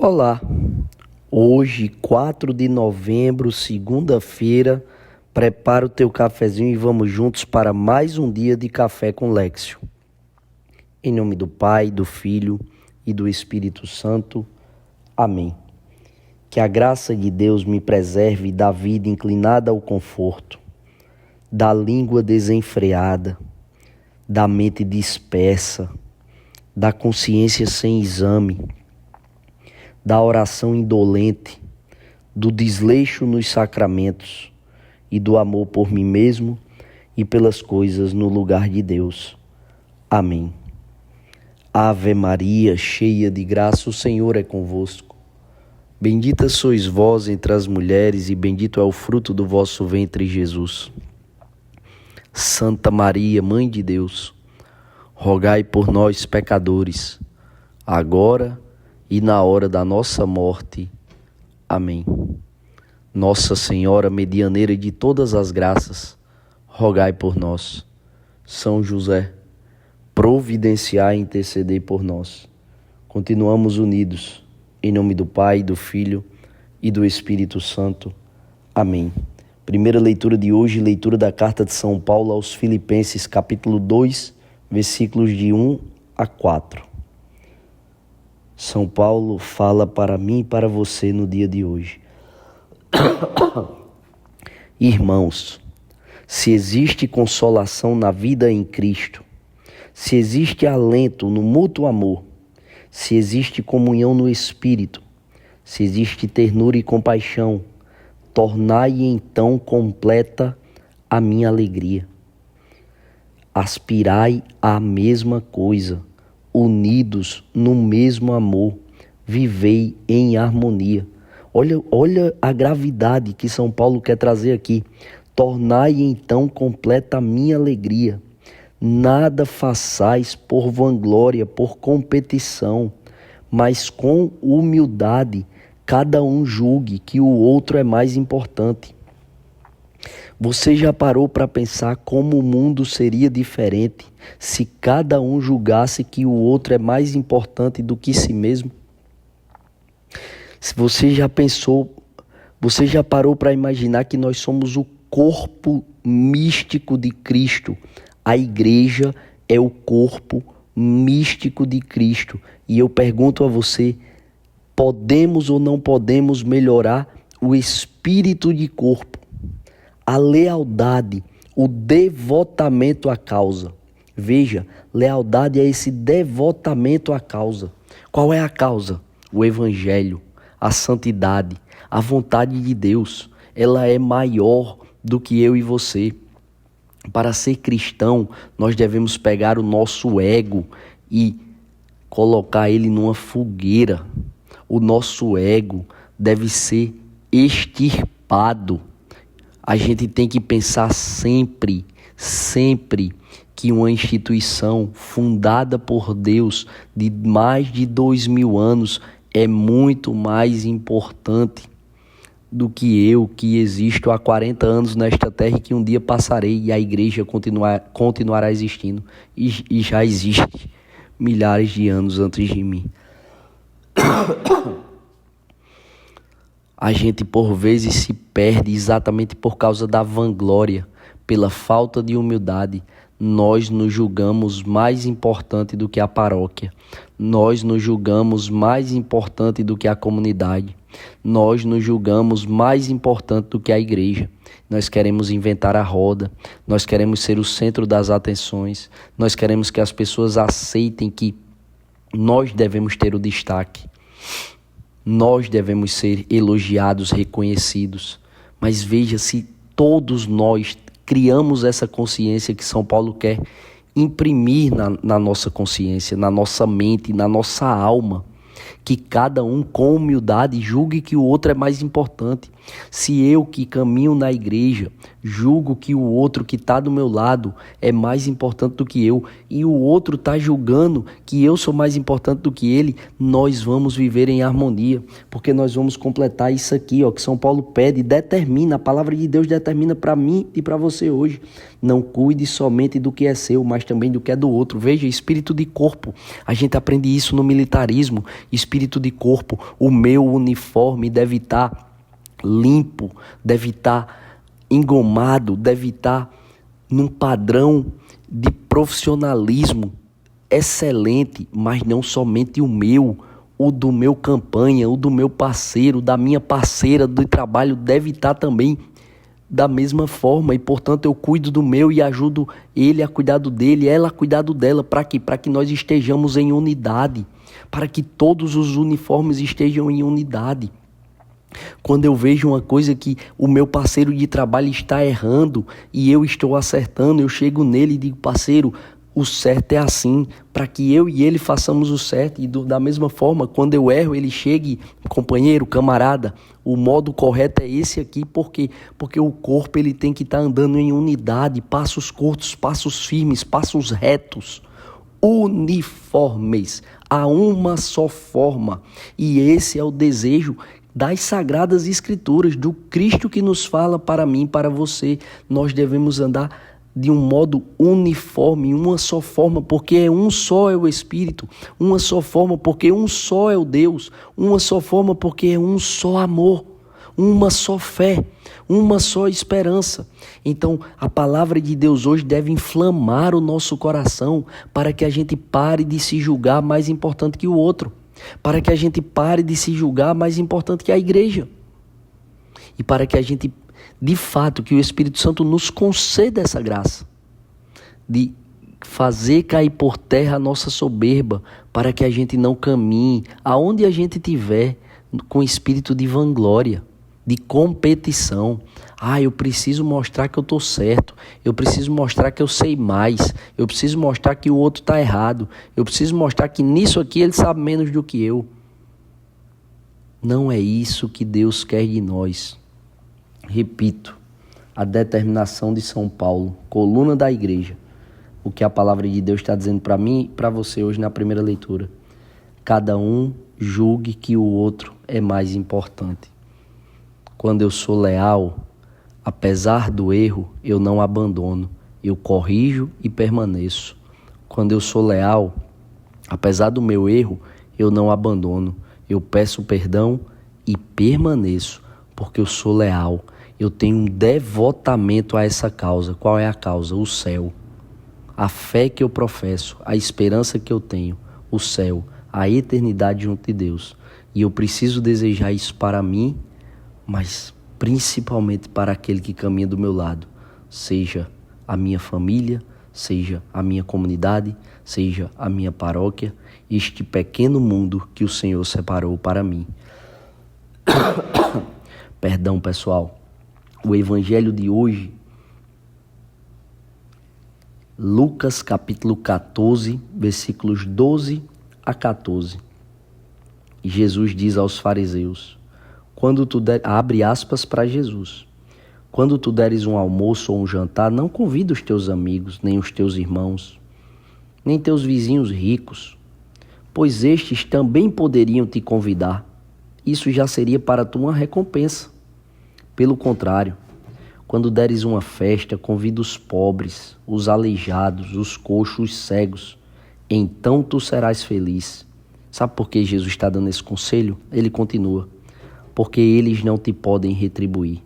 Olá, hoje, 4 de novembro, segunda-feira, prepara o teu cafezinho e vamos juntos para mais um dia de Café com Lexio. Em nome do Pai, do Filho e do Espírito Santo. Amém. Que a graça de Deus me preserve da vida inclinada ao conforto, da língua desenfreada, da mente dispersa, da consciência sem exame, da oração indolente, do desleixo nos sacramentos e do amor por mim mesmo e pelas coisas no lugar de Deus. Amém. Ave Maria, cheia de graça, o Senhor é convosco. Bendita sois vós entre as mulheres e bendito é o fruto do vosso ventre, Jesus. Santa Maria, Mãe de Deus, rogai por nós, pecadores, agora e na hora da nossa morte. Amém. Nossa Senhora, medianeira de todas as graças, rogai por nós. São José, providenciai e intercedei por nós. Continuamos unidos, em nome do Pai, do Filho e do Espírito Santo. Amém. Primeira leitura de hoje, leitura da carta de São Paulo aos Filipenses, capítulo 2, versículos de 1 a 4. São Paulo fala para mim e para você no dia de hoje. Irmãos, se existe consolação na vida em Cristo, se existe alento no mútuo amor, se existe comunhão no Espírito, se existe ternura e compaixão, tornai então completa a minha alegria. Aspirai à mesma coisa, unidos no mesmo amor, vivei em harmonia. Olha a gravidade que São Paulo quer trazer aqui. Tornai então completa a minha alegria. Nada façais por vanglória, por competição, mas com humildade, cada um julgue que o outro é mais importante. Você já parou para pensar como o mundo seria diferente se cada um julgasse que o outro é mais importante do que si mesmo? Se você já pensou, você já parou para imaginar que nós somos o corpo místico de Cristo? A igreja é o corpo místico de Cristo. E eu pergunto a você, podemos ou não podemos melhorar o espírito de corpo? A lealdade, o devotamento à causa. Veja, lealdade é esse devotamento à causa. Qual é a causa? O Evangelho, a santidade, a vontade de Deus. Ela é maior do que eu e você. Para ser cristão, nós devemos pegar o nosso ego e colocar ele numa fogueira. O nosso ego deve ser extirpado. A gente tem que pensar sempre que uma instituição fundada por Deus de mais de 2000 anos é muito mais importante do que eu, que existo há 40 anos nesta terra e que um dia passarei e a igreja continuará existindo e já existe milhares de anos antes de mim. A gente por vezes se perde exatamente por causa da vanglória, pela falta de humildade. Nós nos julgamos mais importante do que a paróquia. Nós nos julgamos mais importante do que a comunidade. Nós nos julgamos mais importante do que a igreja. Nós queremos inventar a roda. Nós queremos ser o centro das atenções. Nós queremos que as pessoas aceitem que nós devemos ter o destaque. Nós devemos ser elogiados, reconhecidos. Mas veja, se todos nós criamos essa consciência que São Paulo quer imprimir na nossa consciência, na nossa mente, na nossa alma, que cada um com humildade julgue que o outro é mais importante. Se eu que caminho na igreja julgo que o outro que está do meu lado é mais importante do que eu e o outro está julgando que eu sou mais importante do que ele, nós vamos viver em harmonia, porque nós vamos completar isso aqui, que São Paulo pede, determina, a palavra de Deus determina para mim e para você hoje. Não cuide somente do que é seu, mas também do que é do outro. Veja, espírito de corpo. A gente aprende isso no militarismo, espírito de corpo. O meu uniforme deve estar limpo, deve estar engomado, deve estar num padrão de profissionalismo excelente, mas não somente o do meu campanha, o do meu parceiro, da minha parceira do trabalho deve estar também da mesma forma, e portanto eu cuido do meu e ajudo ele a cuidar do dele, ela a cuidar do dela, para quê? Para que nós estejamos em unidade, para que todos os uniformes estejam em unidade. Quando eu vejo uma coisa que o meu parceiro de trabalho está errando e eu estou acertando, eu chego nele e digo: parceiro, o certo é assim, para que eu e ele façamos o certo. E da mesma forma, quando eu erro, ele chegue: companheiro, camarada, o modo correto é esse aqui, porque o corpo ele tem que estar andando em unidade, passos curtos, passos firmes, passos retos, uniformes, a uma só forma. E esse é o desejo das Sagradas Escrituras, do Cristo que nos fala para mim, para você. Nós devemos andar de um modo uniforme, uma só forma, porque um só é o Espírito, uma só forma, porque um só é o Deus, uma só forma, porque é um só amor, uma só fé, uma só esperança. Então, a palavra de Deus hoje deve inflamar o nosso coração para que a gente pare de se julgar mais importante que o outro, para que a gente pare de se julgar mais importante que a igreja, e para que a gente, de fato, que o Espírito Santo nos conceda essa graça de fazer cair por terra a nossa soberba, para que a gente não caminhe aonde a gente estiver com espírito de vanglória, de competição. Eu preciso mostrar que eu estou certo, eu preciso mostrar que eu sei mais, eu preciso mostrar que o outro está errado, eu preciso mostrar que nisso aqui ele sabe menos do que eu. Não é isso que Deus quer de nós. Repito, a determinação de São Paulo, coluna da igreja, o que a palavra de Deus está dizendo para mim e para você hoje na primeira leitura: cada um julgue que o outro é mais importante. Quando eu sou leal, apesar do erro, eu não abandono, eu corrijo e permaneço. Quando eu sou leal, apesar do meu erro, eu não abandono, eu peço perdão e permaneço, porque eu sou leal. Eu tenho um devotamento a essa causa. Qual é a causa? O céu. A fé que eu professo, a esperança que eu tenho, o céu, a eternidade junto de Deus. E eu preciso desejar isso para mim, mas principalmente para aquele que caminha do meu lado, seja a minha família, seja a minha comunidade, seja a minha paróquia, este pequeno mundo que o Senhor separou para mim. Perdão, pessoal. O evangelho de hoje, Lucas capítulo 14, versículos 12 a 14. Jesus diz aos fariseus: abre aspas para Jesus: quando tu deres um almoço ou um jantar, não convida os teus amigos, nem os teus irmãos, nem teus vizinhos ricos, pois estes também poderiam te convidar. Isso já seria para tu uma recompensa. Pelo contrário, quando deres uma festa, convida os pobres, os aleijados, os coxos, os cegos. Então tu serás feliz. Sabe por que Jesus está dando esse conselho? Ele continua: porque eles não te podem retribuir.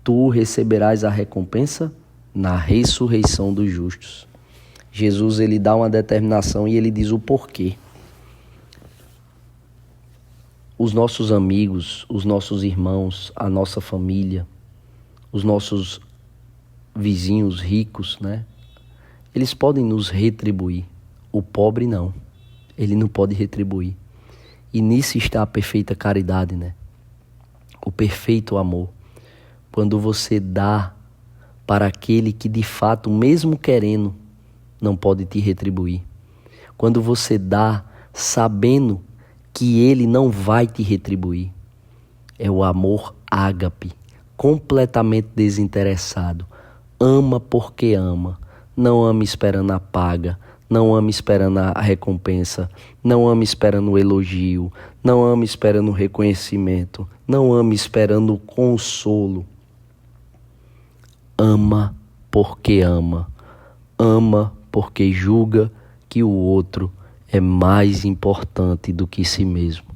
Tu receberás a recompensa na ressurreição dos justos. Jesus, ele dá uma determinação e ele diz o porquê. Os nossos amigos, os nossos irmãos, a nossa família, os nossos vizinhos ricos, né? Eles podem nos retribuir. O pobre não. Ele não pode retribuir. E nisso está a perfeita caridade, né? O perfeito amor. Quando você dá para aquele que de fato, mesmo querendo, não pode te retribuir. Quando você dá sabendo que ele não vai te retribuir. É o amor ágape, completamente desinteressado. Ama porque ama. Não ama esperando a paga. Não ama esperando a recompensa. Não ama esperando o elogio. Não ama esperando o reconhecimento. Não ama esperando o consolo. Ama porque ama. Ama porque julga que o outro é mais importante do que si mesmo.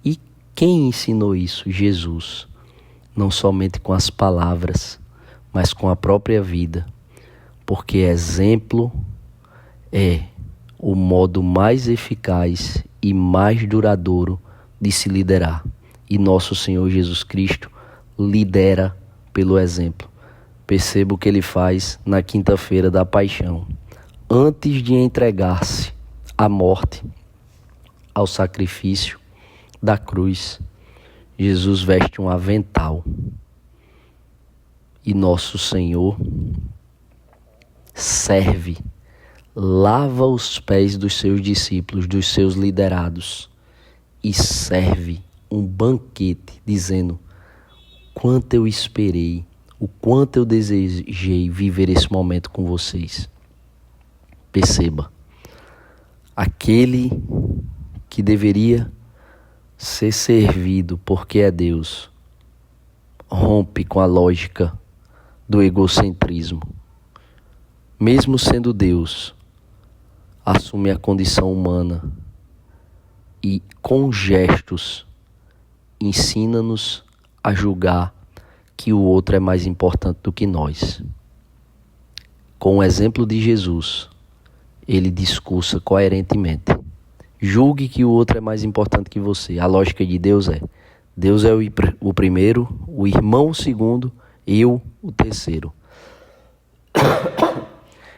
E quem ensinou isso? Jesus. Não somente com as palavras, mas com a própria vida. Porque exemplo é o modo mais eficaz e mais duradouro de se liderar. E nosso Senhor Jesus Cristo lidera pelo exemplo. Perceba o que ele faz na quinta-feira da paixão. Antes de entregar-se à morte, ao sacrifício da cruz, Jesus veste um avental. E nosso Senhor serve, lava os pés dos seus discípulos, dos seus liderados, e serve um banquete, dizendo: quanto eu esperei, o quanto eu desejei viver esse momento com vocês. Perceba, aquele que deveria ser servido porque é Deus, rompe com a lógica do egocentrismo. Mesmo sendo Deus, assume a condição humana e, com gestos, ensina-nos a julgar que o outro é mais importante do que nós. Com o exemplo de Jesus, ele discursa coerentemente: julgue que o outro é mais importante que você. A lógica de Deus é: Deus é o primeiro, o irmão o segundo, eu o terceiro.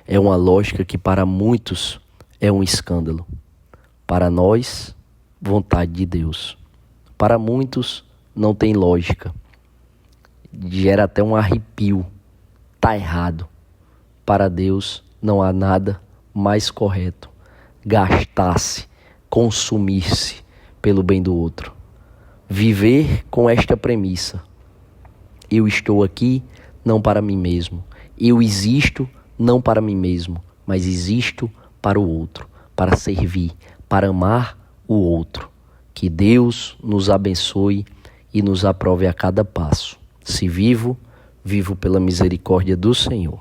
É uma lógica que para muitos é um escândalo. Para nós, vontade de Deus. Para muitos, não tem lógica. Gera até um arrepio. Está errado. Para Deus, não há nada mais correto. Gastar-se, consumir-se pelo bem do outro. Viver com esta premissa: eu estou aqui não para mim mesmo. Eu existo não para mim mesmo, mas existo para o outro, para servir, para amar o outro. Que Deus nos abençoe e nos aprove a cada passo. Se vivo, vivo pela misericórdia do Senhor.